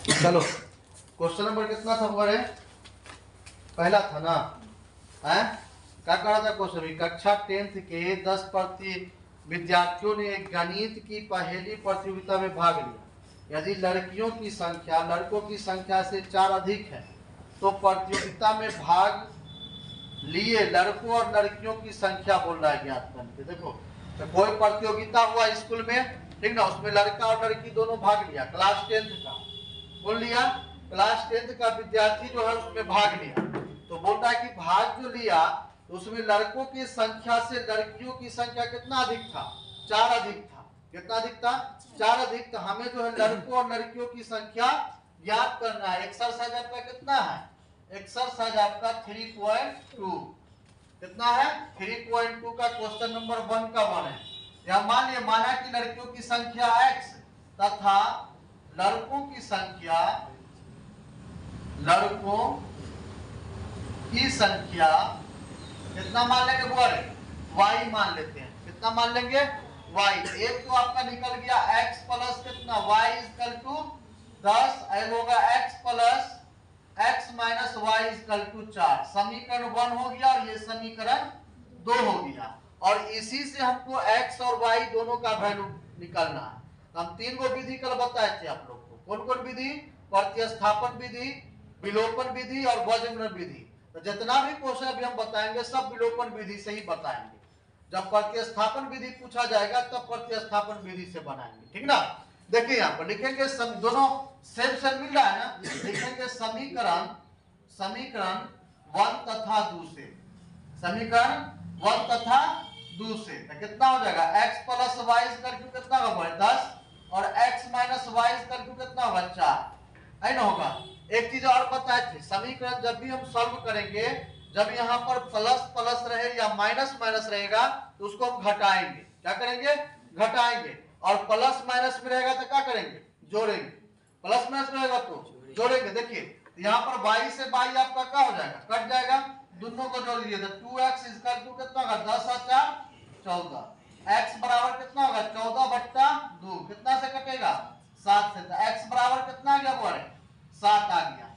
चलो question number कितना था हमारे? पहला था ना? है क्या कहा था क्वेश्चन? कक्षा 10th के 10 विद्यार्थियों ने गणित की पहेली प्रतियोगिता में भाग लिया। यदि लड़कियों की संख्या लड़कों की संख्या से 4 अधिक है तो प्रतियोगिता में भाग लिए लड़कों और लड़कियों की संख्या बोल रहा है ज्ञात करके। देखो तो कोई प्रतियोगिता हुआ स्कूल में, ठीक ना, उसमें लड़का और लड़की दोनों भाग लिया। क्लास 10th का बोल लिया, क्लास 10th का विद्यार्थी जो है उसमें भाग लिया। तो बोल रहा है कि भाग जो लिया तो उसमें लड़कों की संख्या से लड़कियों की संख्या कितना अधिक था? 4 अधिक था। कितना अधिक था? 4 अधिक। तो हमें जो है लड़कों और लड़कियों की संख्या ज्ञात करना है। एक्सरसाइज आपका कितना है? एक्सरसाइज आपका 3.2 कितना है? 3.2 का क्वेश्चन नंबर 1 का 1 है। या मान लिया, माना कि लड़कियों की संख्या x तथा लड़कों की संख्या कितना मान लेंगे बोले? y मान लेते हैं। कितना मान लेंगे? y। एक तो आपका निकल गया x प्लस कितना y इक्वल टू 10, ऐड होगा x plus x minus y equal to 4। समीकरण 1 हो गया और ये समीकरण 2 हो गया। और इसी से हमको x और y दोनों का वैल्यू निकालना है। हम 3 गो विधि कल बताए थे आप लोग को। कौन कौन विधि? प्रतिस्थापन विधि, विलोपन विधि और वज्रघूर्ण विधि। तो जितना भी क्वेश्चन अभी हम बताएंगे सब विलोपन विधि से ही बताएंगे। जब प्रतिस्थापन विधि पूछा जाएगा तब प्रतिस्थापन विधि से बनाएंगे, ठीक ना। देखिए यहाँ पर लिखेंगे दोनों सेम सेम मिल रहा है ना। लिखेंगे समीकरण 1 तथा 2 से। समीकरण 1 तथा 2 से कितना हो जाएगा? x प्लस वाई इक्वल कितना होगा? 10 और x माइनस वाई इक्वल कितना होगा? 4 है ना। होगा एक चीज और बताए थे, समीकरण जब भी हम सॉल्व करेंगे, जब यहाँ पर प्लस प्लस रहे या माइनस माइनस रहेगा तो उसको हम घटाएंगे। क्या करेंगे? घटाएंगे। और प्लस माइनस में रहेगा तो क्या करेंगे? जोड़ेंगे। प्लस माइनस में रहेगा तो जोड़ेंगे। देखिए यहाँ पर y से y आपका क्या हो जाएगा? कट जाएगा। दोनों को जोड़ लीजिए तो 2x इक्वल टू कितना होगा? 10 और 4 14। x बराबर कितना होगा? 14/2। कितना से कटेगा? 7 से। तो x बराबर कितना आ गया बोले? 7 आ गया।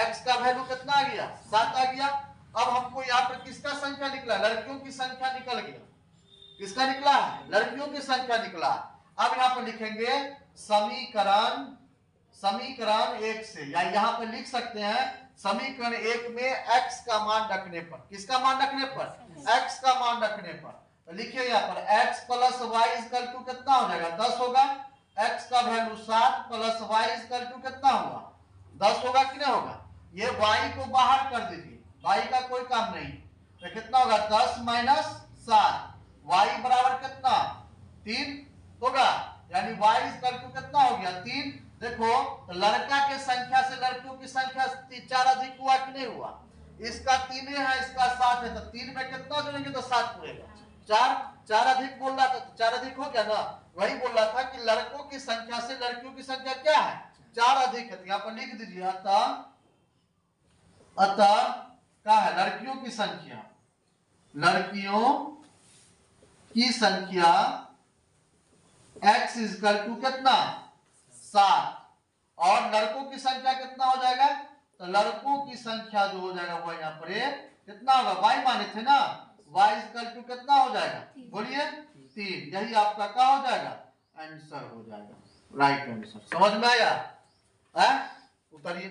x का वैल्यू कितना आ गया? 7 आ गया। अब हमको यहाँ पर किसका संख्या निकला? लड़कियों की संख्या निकल गया। किसका निकला है? लड़कियों की संख्या निकला। अब यहाँ पर लिखेंगे समीकरण 1 से, या यहाँ पर लिख सकते हैं समीकरण 1 में x का मान रखने पर। किसका मान रखने पर? x का मान रखने पर। तो लिखिए यहाँ पर x plus Y equal to कितना हो जाएगा? 10 होगा। x का value 7 plus Y equal to कितना होगा? 10 होगा कि नहीं होगा? ये y को बाहर कर दीजिए, y का कोई काम नहीं। तो कितना होगा? 10 माइनस 7। y बराबर कितना? 3 होगा। यानी y इक्वल टू कितना हो गया? 3। देखो तो लड़का के संख्या से लड़कियों की संख्या 4 अधिक हुआ कि नहीं हुआ? इसका 3 है, इसका 7 है, तो 3 में कितना जोड़ेंगे तो 7 पूरेगा। 4 अधिक बोल रहा था तो 4 अधिक हो गया ना। वही बोल रहा था कि लड़कों की संख्या से लड़कियों की संख्या क्या है? 4 अधिक है। तो यहाँ पर लिख दीजिए अतः क्या है? लड़कियों की संख्या x इक्वल टू कितना? 7। और लड़कों की संख्या कितना हो जाएगा? तो लड़कों की संख्या जो हो जाएगा वो यहाँ पर कितना होगा? y माने थे ना। y इक्वल टू कितना हो जाएगा? बोलिए 3। यही आपका क्या हो जाएगा? आंसर हो जाएगा, राइट आंसर। समझ में आया? उतरिए।